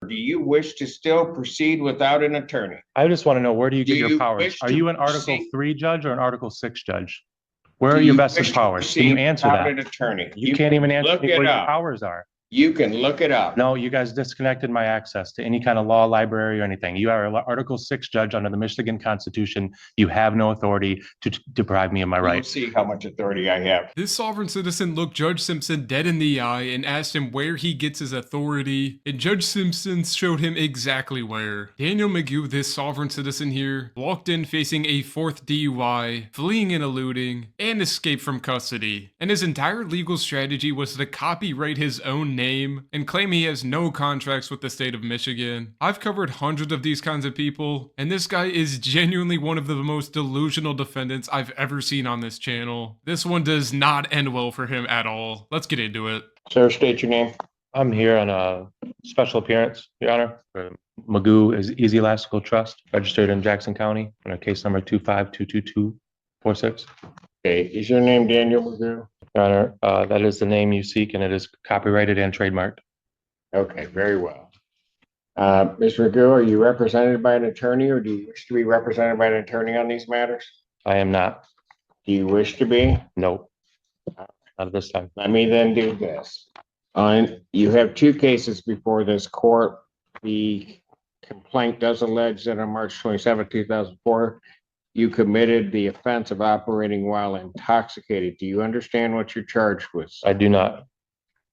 Do you wish to still proceed without an attorney? I just want to know, where do you get Do your you powers? wish Are to you an Article proceed? 3 judge or an Article 6 judge? Where Do are your you vested wish to powers? Can you proceed answer without that? an attorney? You can't even answer look me it what your up. powers are. You can look it up. No, you guys disconnected my access to any kind of law library or anything. You are an Article 6 judge under the Michigan Constitution. You have no authority to deprive me of my You'll rights. see how much authority I have. This sovereign citizen looked Judge Simpson dead in the eye and asked him where he gets his authority, and Judge Simpson showed him exactly where. Daniel McGew, this sovereign citizen here, walked in facing a 4th DUI, fleeing and eluding, and escaped from custody. And his entire legal strategy was to copyright his own name and claim he has no contracts with the state of Michigan. I've covered hundreds of these kinds of people, and this guy is genuinely one of the most delusional defendants I've ever seen on this channel. This one does not end well for him at all. Let's get into it. Sir, state your name. I'm here on a special appearance, Your Honor, for Magoo is Easy Elastical Trust, registered in Jackson County, under case number 2522246. Okay, is your name Daniel McGrew? Your Honor, that is the name you seek, and it is copyrighted and trademarked. Okay, very well. Ms. McGrew, are you represented by an attorney, or do you wish to be represented by an attorney on these matters? I am not. Do you wish to be? No. Not at this time. Let me then do this. You have 2 cases before this court. The complaint does allege that on March 27, 2004, you committed the offense of operating while intoxicated. Do you understand what you're charged with? I do not.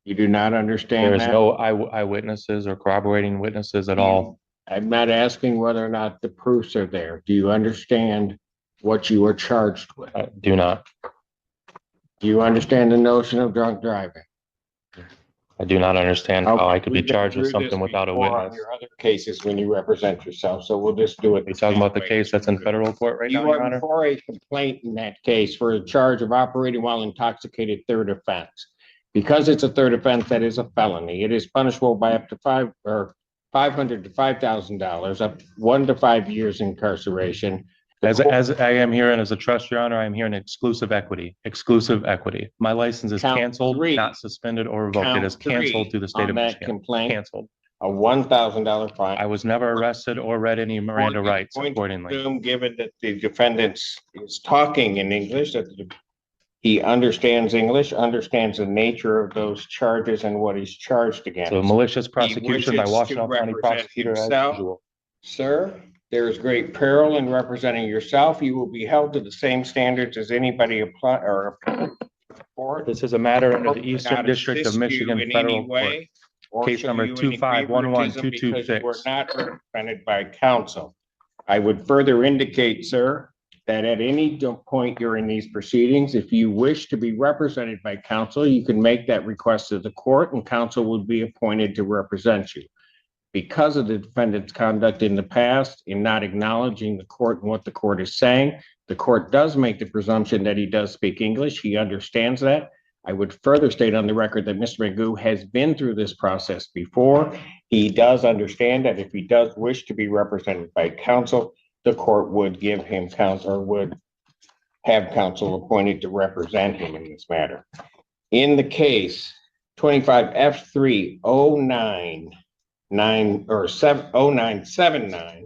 You do not understand There is that? no eyewitnesses or corroborating witnesses at all. I'm not asking whether or not the proofs are there. Do you understand what you are charged with? I do not. Do you understand the notion of drunk driving? I do not understand how I could be We've been charged with through this something without a before on witness. your other cases when you represent yourself, so we'll just do it. Are you talking about the case that's in federal court right now, You Your are Honor? before a complaint in that case for a charge of operating while intoxicated, 3rd offense. Because it's a 3rd offense, that is a felony. It is punishable by up to $500 to $5,000, up 1 to 5 years incarceration. As I am here and as a trust, Your Honor, I am here in exclusive equity. Exclusive equity. My license is Count canceled, 3. not suspended or revoked. It Count is 3 canceled through the state on of that Michigan. complaint. Canceled. A $1,000 fine. I was never arrested or read any Miranda rights Going to accordingly. assume, given that the defendant is talking in English, that he understands English, understands the nature of those charges and what he's charged against. So malicious prosecution by wishes Washtenaw to County represent prosecutor as himself. usual. Sir, there is great peril in representing yourself. You will be held to the same standards as anybody apply or for. This is a matter under the Eastern District of Michigan Federal Court. Case number 2511226. We're not represented by counsel. I would further indicate, sir, that at any point during these proceedings, if you wish to be represented by counsel, you can make that request to the court and counsel would be appointed to represent you. Because of the defendant's conduct in the past in not acknowledging the court and what the court is saying, the court does make the presumption that he does speak English. He understands that. I would further state on the record that Mr. Magoo has been through this process before. He does understand that if he does wish to be represented by counsel, the court would give him counsel or would have counsel appointed to represent him in this matter. In the case 25F30979,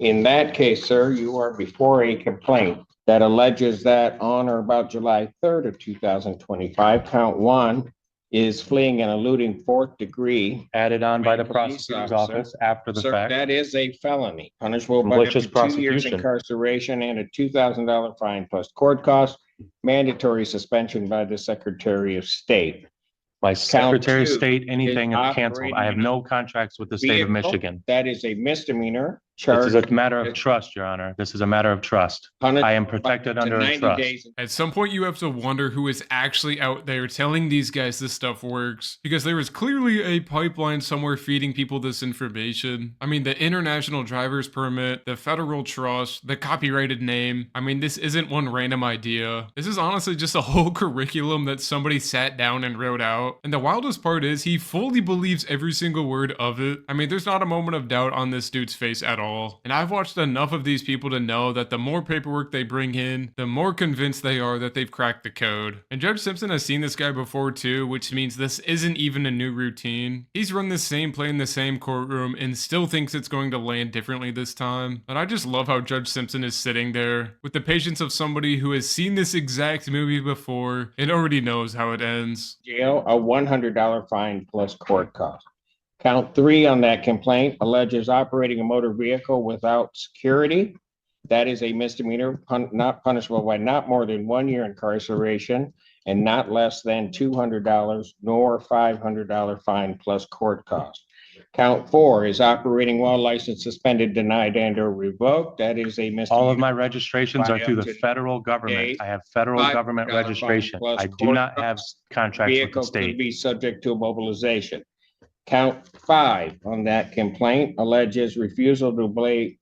in that case, sir, you are before a complaint that alleges that on or about July 3rd of 2025, count 1 is fleeing and eluding 4th degree. Added on by the prosecutor's office after the fact. That is a felony, punishable by up Malicious to 2 years prosecution. incarceration and a $2,000 fine plus court costs, mandatory suspension by the Secretary of State. My Secretary of 2 State, anything is is canceled. I have no contracts with the state of Vehicle, Michigan. That is a misdemeanor. This Charge is a matter of trust, Your Honor. This is a matter of trust. I am protected under a trust. At some point, you have to wonder who is actually out there telling these guys this stuff works, because there is clearly a pipeline somewhere feeding people this information. I mean, the international driver's permit, the federal trust, the copyrighted name. I mean, this isn't one random idea. This is honestly just a whole curriculum that somebody sat down and wrote out. And the wildest part is he fully believes every single word of it. I mean, there's not a moment of doubt on this dude's face at all. all. And I've watched enough of these people to know that the more paperwork they bring in, the more convinced they are that they've cracked the code. And Judge Simpson has seen this guy before too, which means this isn't even a new routine. He's run the same play in the same courtroom and still thinks it's going to land differently this time. And I just love how Judge Simpson is sitting there with the patience of somebody who has seen this exact movie before and already knows how it ends. Jail, a $100 fine plus court cost. Count 3 on that complaint alleges operating a motor vehicle without security. That is a misdemeanor, not punishable by not more than 1 year incarceration and not less than $200 nor $500 fine plus court cost. Count 4 is operating while license suspended, denied, and or revoked. That is a misdemeanor. All of my registrations are through the federal government. I have federal government registration. I do not have contracts with the Vehicle could state. be subject to mobilization. Count 5 on that complaint alleges refusal to obey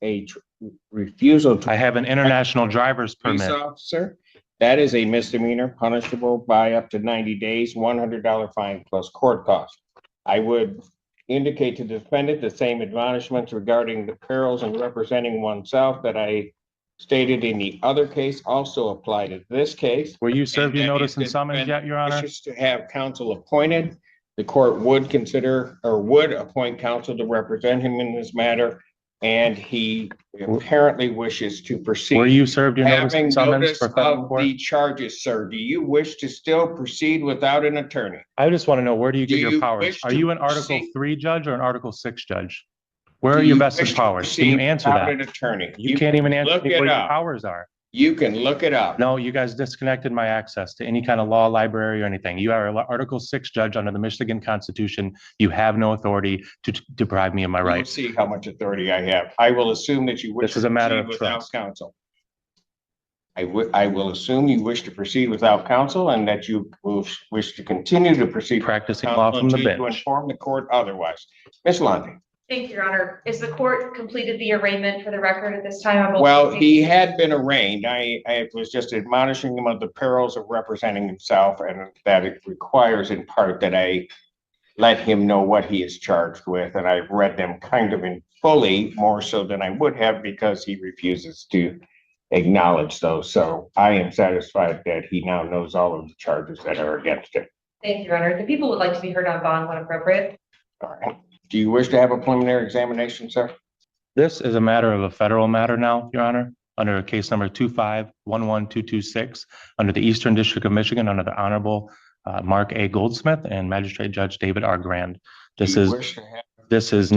refusal to. I have an international driver's Police permit. officer. That is a misdemeanor punishable by up to 90 days, $100 fine plus court cost. I would indicate to the defendant the same admonishments regarding the perils in representing oneself that I stated in the other case also apply to this case. Were you served your And that notice if and the summons yet, Your Honor? wishes to have counsel appointed, the court would consider or would appoint counsel to represent him in this matter, and he apparently wishes to proceed. Were you served your notice Having and summons notice for federal of court? the charges, sir, do you wish to still proceed without an attorney? I just want to know, where do you get Do your you powers? wish Are to you an Article proceed? 3 judge or an Article 6 judge? Where Do are your you vested wish to powers? Can you proceed answer without that? an attorney? You can't even answer look me it what your up. powers are. You can look it up. No, you guys disconnected my access to any kind of law library or anything. You are an Article 6 judge under the Michigan Constitution. You have no authority to deprive me of my We'll rights. see how much authority I have. I will assume that you wish This is to a matter proceed of without trust. counsel. I will assume you wish to proceed without counsel and that you will wish to continue to proceed. Practicing law from the until you bench. Inform the court otherwise. Ms. Londe. Thank you, Your Honor. Is the court completed the arraignment for the record at this time? Well, he had been arraigned. I was just admonishing him of the perils of representing himself and that it requires in part that I let him know what he is charged with. And I've read them kind of in fully, more so than I would have because he refuses to acknowledge those. So I am satisfied that he now knows all of the charges that are against him. Thank you, Your Honor. The people would like to be heard on bond when appropriate. All right. Do you wish to have a preliminary examination, sir? This is a matter of a federal matter now, Your Honor, under case number 2511226, under the Eastern District of Michigan, under the Honorable Mark A. Goldsmith and Magistrate Judge David R. Grand. There is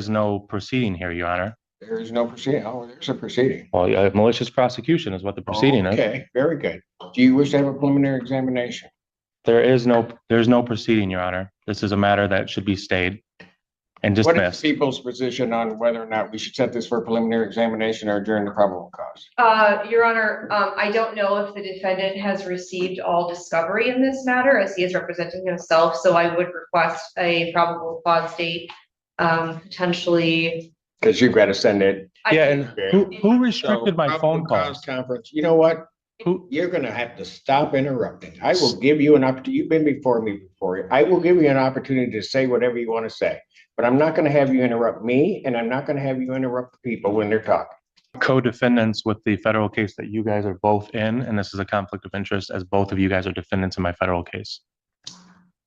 no proceeding here, Your Honor. There is no proceeding. Oh, there's a proceeding. Well, malicious prosecution is what the proceeding is. Okay, very good. Do you wish to have a preliminary examination? There's no proceeding, Your Honor. This is a matter that should be stayed and What is dismissed. people's position on whether or not we should set this for a preliminary examination or adjourn the probable cause? Your Honor, I don't know if the defendant has received all discovery in this matter as he is representing himself, so I would request a probable cause date, potentially. Because you've got to send it. Yeah, and who restricted my phone Probable calls? cause Conference, you know what? Who, You're gonna have to stop interrupting. I will give you an opportunity. You've been before me before. I will give you an opportunity to say whatever you want to say. But I'm not gonna have you interrupt me and I'm not gonna have you interrupt the people when they're talking. co-defendants with the federal case that you guys are both in, and this is a conflict of interest as both of you guys are defendants in my federal case.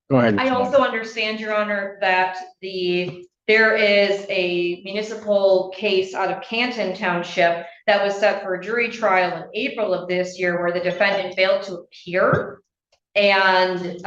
Go ahead. I also understand, Your Honor, that there is a municipal case out of Canton Township that was set for a jury trial in April of this year where the defendant failed to appear. And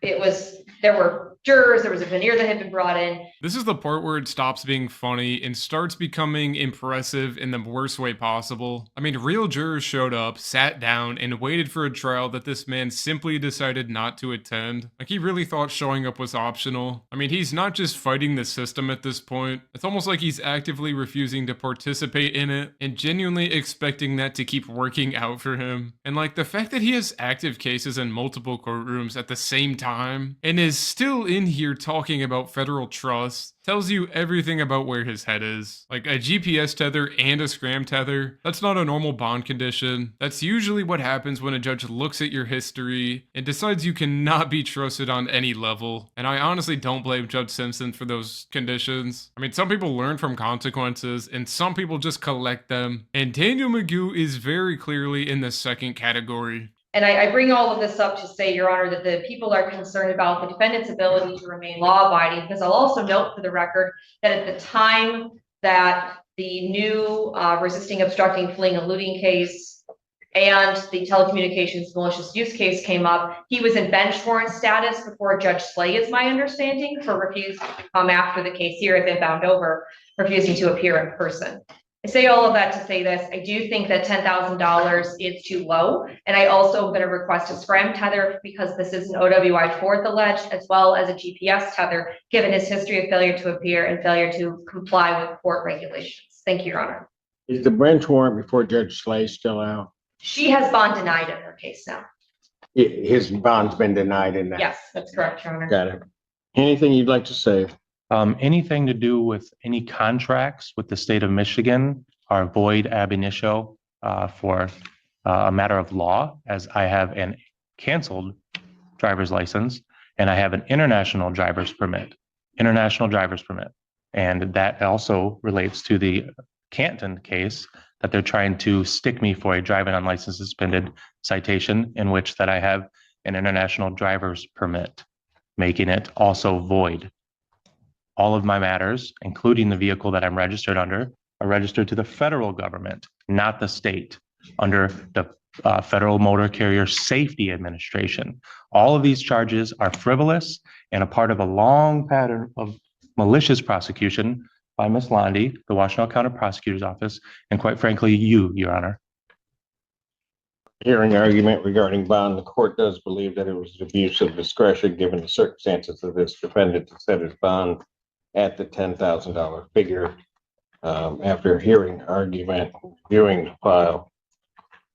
there were jurors, there was a veneer that had been brought in. This is the part where it stops being funny and starts becoming impressive in the worst way possible. I mean, real jurors showed up, sat down, and waited for a trial that this man simply decided not to attend. Like, he really thought showing up was optional. I mean, he's not just fighting the system at this point. It's almost like he's actively refusing to participate in it and genuinely expecting that to keep working out for him. And like, the fact that he has active cases in multiple courtrooms at the same time and is still in here talking about federal trust tells you everything about where his head is. Like a GPS tether and a scram tether, that's not a normal bond condition. That's usually what happens when a judge looks at your history and decides you cannot be trusted on any level. And I honestly don't blame Judge Simpson for those conditions. I mean, some people learn from consequences and some people just collect them. And Daniel Magoo is very clearly in the second category. And I bring all of this up to say, Your Honor, that the people are concerned about the defendant's ability to remain law-abiding, because I'll also note for the record that at the time that the new resisting, obstructing, fleeing, eluding case and the telecommunications malicious use case came up, he was in bench warrant status before Judge Slay, is my understanding, for refusing to come after the case here had been bound over, refusing to appear in person. I say all of that to say this. I do think that $10,000 is too low. And I also am going to request a scram tether because this is an OWI 4th alleged, as well as a GPS tether, given his history of failure to appear and failure to comply with court regulations. Thank you, Your Honor. Is the bench warrant before Judge Slay still out? She has bond denied in her case now. His bond's been denied in that? Yes, that's correct, Your Honor. Got it. Anything you'd like to say? Anything to do with any contracts with the state of Michigan are void ab initio for a matter of law, as I have an canceled driver's license and I have an international driver's permit. And that also relates to the Canton case that they're trying to stick me for a driving unlicensed suspended citation in which that I have an international driver's permit, making it also void. All of my matters, including the vehicle that I'm registered under, are registered to the federal government, not the state, under the Federal Motor Carrier Safety Administration. All of these charges are frivolous and a part of a long pattern of malicious prosecution by Ms. Londy, the Washtenaw County Prosecutor's Office, and quite frankly, you, Your Honor. Hearing argument regarding bond, the court does believe that it was an abuse of discretion given the circumstances of this defendant to set his bond at the $10,000 figure. After hearing argument, viewing the file,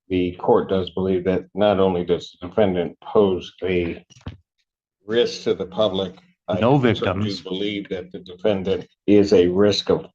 the court does believe that not only does the defendant pose a risk to the public, No I victims. do believe that the defendant is a risk of